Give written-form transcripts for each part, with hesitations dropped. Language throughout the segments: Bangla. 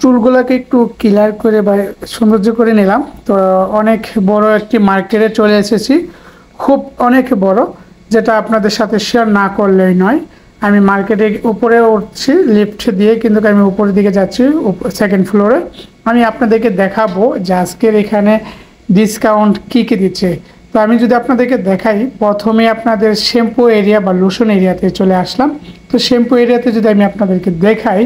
চুলগুলোকে একটু ক্লিয়ার করে বা সৌন্দর্য করে নিলাম। তো অনেক বড় একটি মার্কেটে চলে এসেছি, খুব অনেক বড়, যেটা আপনাদের সাথে শেয়ার না করলেই নয়। আমি মার্কেটে উপরে উঠছি লিফট দিয়ে, কিন্তু আমি উপরের দিকে যাচ্ছি, সেকেন্ড ফ্লোরে। আমি আপনাদেরকে দেখাবো যে আজকের এখানে ডিসকাউন্ট কী কী দিচ্ছে। তো আমি যদি আপনাদেরকে দেখাই, প্রথমে আপনাদের শ্যাম্পু এরিয়া বা লোশন এরিয়াতে চলে আসলাম। তো শ্যাম্পু এরিয়াতে যদি আমি আপনাদেরকে দেখাই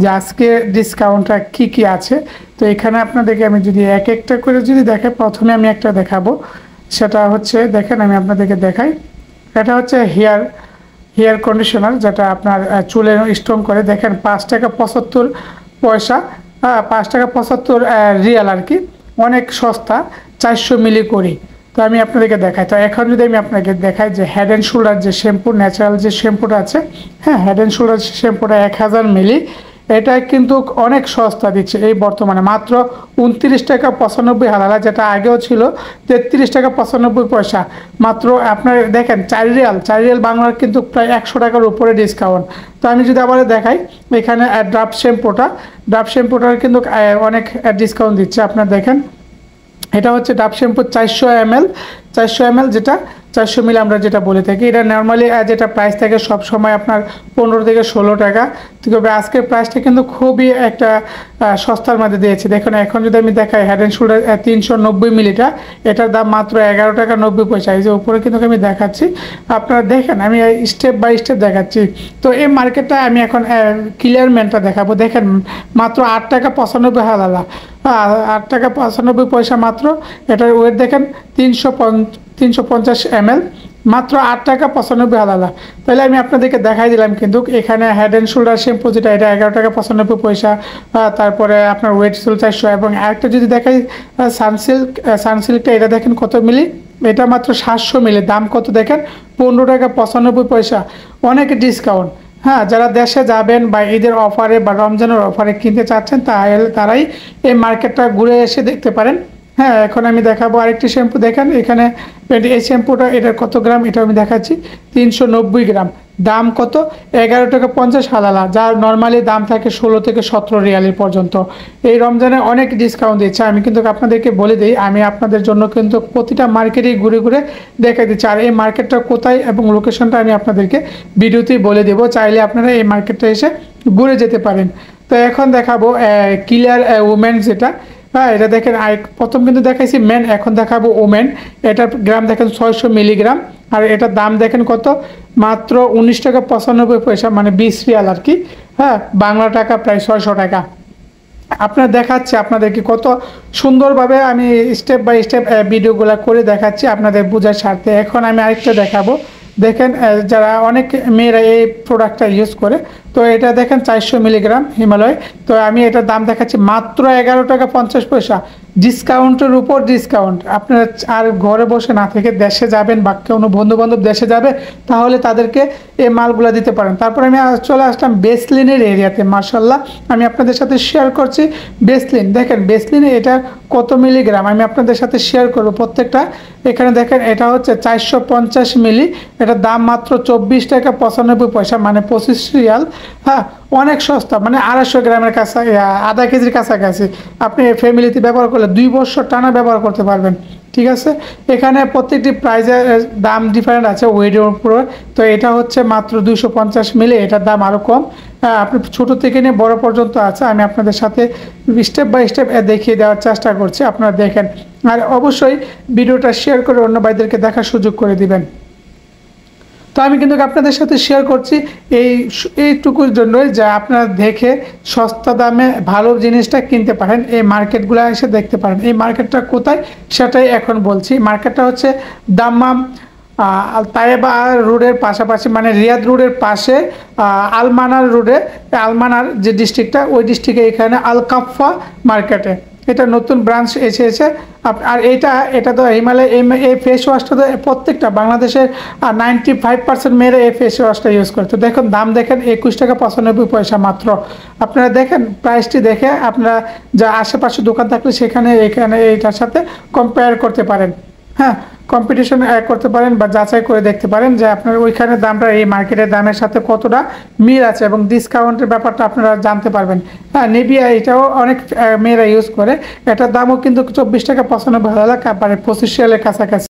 যে আজকে ডিসকাউন্টটা কি কি আছে, তো এখানে আপনাদেরকে আমি যদি এক একটা করে যদি দেখাই, প্রথমে আমি একটা দেখাবো। সেটা হচ্ছে, দেখেন আমি আপনাদেরকে দেখাই, এটা হচ্ছে হেয়ার কন্ডিশনার, যেটা আপনার চুলে স্ট্রং করে। দেখেন 5 টাকা 75 পয়সা, 5 টাকা 75 রিয়াল আর কি, অনেক সস্তা, 400 মিলি করি। তো আমি আপনাদেরকে দেখাই। তো এখন যদি আমি আপনাকে দেখাই যে হেড অ্যান্ড শোল্ডার যে শ্যাম্পু, ন্যাচারাল যে শ্যাম্পুটা আছে, হ্যাঁ, হেড অ্যান্ড শোল্ডার শ্যাম্পুটা 1000 মিলি, এটা কিন্তু অনেক সস্তা দিচ্ছে এই বর্তমানে, মাত্র 29 টাকা 95 হালালা, যেটা আগেও ছিল 33 টাকা 95 পয়সা। মাত্র আপনার দেখেন 4 রিয়াল বাংলার কিন্তু প্রায় 100 টাকার উপরে ডিসকাউন্ট। তো আমি যদি আবার দেখাই, এখানে ড্রাফট শ্যাম্পুটার কিন্তু অনেক ডিসকাউন্ট দিচ্ছে। আপনার দেখেন, এটা হচ্ছে ডাব শ্যাম্পু 400 ml, যেটা 400 মিলি আমরা যেটা বলে থাকি। এটা নর্মালি যেটা প্রাইস থাকে সব সময় আপনার 15 থেকে 16 টাকা। তবে আজকের প্রাইসটা কিন্তু খুবই একটা সস্তার মধ্যে দিয়েছে। দেখুন, এখন যদি আমি দেখাই হেড অ্যান্ড শোল্ডার 390 মিলিটা, এটার দাম মাত্র 11 টাকা 90 পয়সা। এই যে উপরে কিন্তু আমি দেখাচ্ছি, আপনারা দেখেন, আমি স্টেপ বাই স্টেপ দেখাচ্ছি। তো এই মার্কেটটা আমি এখন ক্লিয়ারমেন্টটা দেখাবো। দেখেন, মাত্র 8 টাকা 95 হালালা, 8 টাকা 95 পয়সা মাত্র। এটার ওয়েট দেখেন 350 ml, মাত্র 8 টাকা 95 হালালা। তাহলে আমি আপনাদেরকে দেখাই দিলাম, কিন্তু এখানে হেড অ্যান্ড শোল্ডার শ্যাম্পু যেটা, এটা 11 টাকা 95 পয়সা। তারপরে আপনার ওয়েট ছিল 400। এবং আরেকটা যদি দেখাই সানসিল্কটা, এটা দেখেন কত মিলি, এটা মাত্র 700 মিলি, দাম কত দেখেন, 15 টাকা 95 পয়সা, অনেক ডিসকাউন্ট। হ্যাঁ, যারা দেশে যাবেন বা ঈদের অফারে বা রমজানের অফারে কিনতে চাচ্ছেন, তারাই এই মার্কেটটা ঘুরে এসে দেখতে পারেন। হ্যাঁ, এখন আমি দেখাবো আরেকটি শ্যাম্পু। দেখেন এখানে এই শ্যাম্পুটা, এটার কত গ্রাম এটা আমি দেখাচ্ছি, 390 গ্রাম, দাম কত, 11 টাকা 50 হালালা, যার নর্মালি দাম থাকে 16 থেকে 17 রিয়ালি পর্যন্ত। এই রমজানে অনেক ডিসকাউন্ট দিচ্ছে। আমি কিন্তু আপনাদেরকে বলে দিই, আমি আপনাদের জন্য কিন্তু প্রতিটা মার্কেটেই ঘুরে ঘুরে দেখা দিচ্ছি। আর এই মার্কেটটা কোথায় এবং লোকেশনটা আমি আপনাদেরকে ভিডিওতেই বলে দেবো, চাইলে আপনারা এই মার্কেটটা এসে ঘুরে যেতে পারেন। তো এখন দেখাবো ক্লিয়ার ওমেন, যেটা, হ্যাঁ, এটা দেখেন প্রথম কিন্তু দেখাইছি মেন, এখন দেখাবো ওমেন। এটার গ্রাম দেখেন 600 মিলিগ্রাম, আর এটার দাম দেখেন কত, মাত্র 19 টাকা 95 পয়সা, মানে 20 রিয়াল আর কি। হ্যাঁ, বাংলা টাকা প্রায় 600 টাকা। আপনার দেখাচ্ছে আপনাদেরকে কত সুন্দরভাবে আমি স্টেপ বাই স্টেপ ভিডিওগুলো করে দেখাচ্ছি আপনাদের বোঝার স্বার্থে। এখন আমি আরেকটা দেখাবো। দেখেন, যারা অনেক মেয়েরা এই প্রোডাক্টটা ইউজ করে, তো এটা দেখেন 400 মিলিগ্রাম হিমালয়। তো আমি এটার দাম দেখাচ্ছি মাত্র 11 টাকা 50 পয়সা, ডিসকাউন্টের উপর ডিসকাউন্ট। আপনারা আর ঘরে বসে না থেকে দেশে যাবেন বা কোনো বন্ধুবান্ধব দেশে যাবে, তাহলে তাদেরকে এই মালগুলো দিতে পারেন। তারপর আমি চলে আসলাম বেসলিনের এরিয়াতে। মার্শাল্লাহ, আমি আপনাদের সাথে শেয়ার করছি বেসলিন। দেখেন বেসলিনে এটা কত মিলিগ্রাম আমি আপনাদের সাথে শেয়ার করব প্রত্যেকটা। এখানে দেখেন, এটা হচ্ছে 450 মিলি, এটার দাম মাত্র 24 টাকা 95 পয়সা, মানে 25 রিয়াল। হ্যাঁ, অনেক সস্তা, মানে 250 গ্রামের কাছে, আধা কেজির কাছাকাছি। আপনি ফ্যামিলিতে ব্যবহার করলে 2 বছর টানা ব্যবহার করতে পারবেন। ঠিক আছে, এখানে প্রত্যেকটি প্রাইজের দাম ডিফারেন্ট আছে ওয়েটের উপরে। তো এটা হচ্ছে মাত্র 250 মিলি, এটার দাম আরও কম। আপনি ছোটো থেকে নিয়ে বড় পর্যন্ত আছে, আমি আপনাদের সাথে স্টেপ বাই স্টেপ দেখিয়ে দেওয়ার চেষ্টা করছি, আপনারা দেখেন। আর অবশ্যই ভিডিওটা শেয়ার করে অন্য ভাইদেরকে দেখার সুযোগ করে দিবেন। তো আমি কিন্তু আপনাদের সাথে শেয়ার করছি এইটুকুর জন্যই, যে আপনারা দেখে সস্তা দামে ভালো জিনিসটা কিনতে পারেন, এই মার্কেটগুলো এসে দেখতে পারেন। এই মার্কেটটা কোথায় সেটাই এখন বলছি। মার্কেটটা হচ্ছে দাম্মাম তায়েবা রোডের পাশাপাশি, মানে রিয়াদ রোডের পাশে, আলমানার রোডে, আলমানার যে ডিস্ট্রিক্টটা, ওই ডিস্ট্রিক্টে এখানে আল কাফা মার্কেটে এটা নতুন ব্রাঞ্চ এসেছে। আর এটা তো হিমালয়, এই ফেস ওয়াশটা তো প্রত্যেকটা বাংলাদেশের 95% মেয়েরা এই ফেস ওয়াশটা ইউজ করে। তো দেখুন, দাম দেখেন 21 টাকা 95 পয়সা মাত্র। আপনারা দেখেন প্রাইসটি দেখে আপনারা যা আশেপাশে দোকান থাকলে সেখানে এখানে এইটার সাথে কম্পেয়ার করতে পারেন। হ্যাঁ, কম্পিটিশন করতে পারেন বা যাচাই করে দেখতে পারেন যে আপনার ওইখানে দামটা এই মার্কেটের দামের সাথে কতটা মিল আছে, এবং ডিসকাউন্টের ব্যাপারটা আপনারা জানতে পারবেন। হ্যাঁ, নিভিয়া এটাও অনেক মেয়েরা ইউজ করে, এটার দামও কিন্তু 24 টাকা 95 মানে 25 রিয়ালের কাছাকাছি।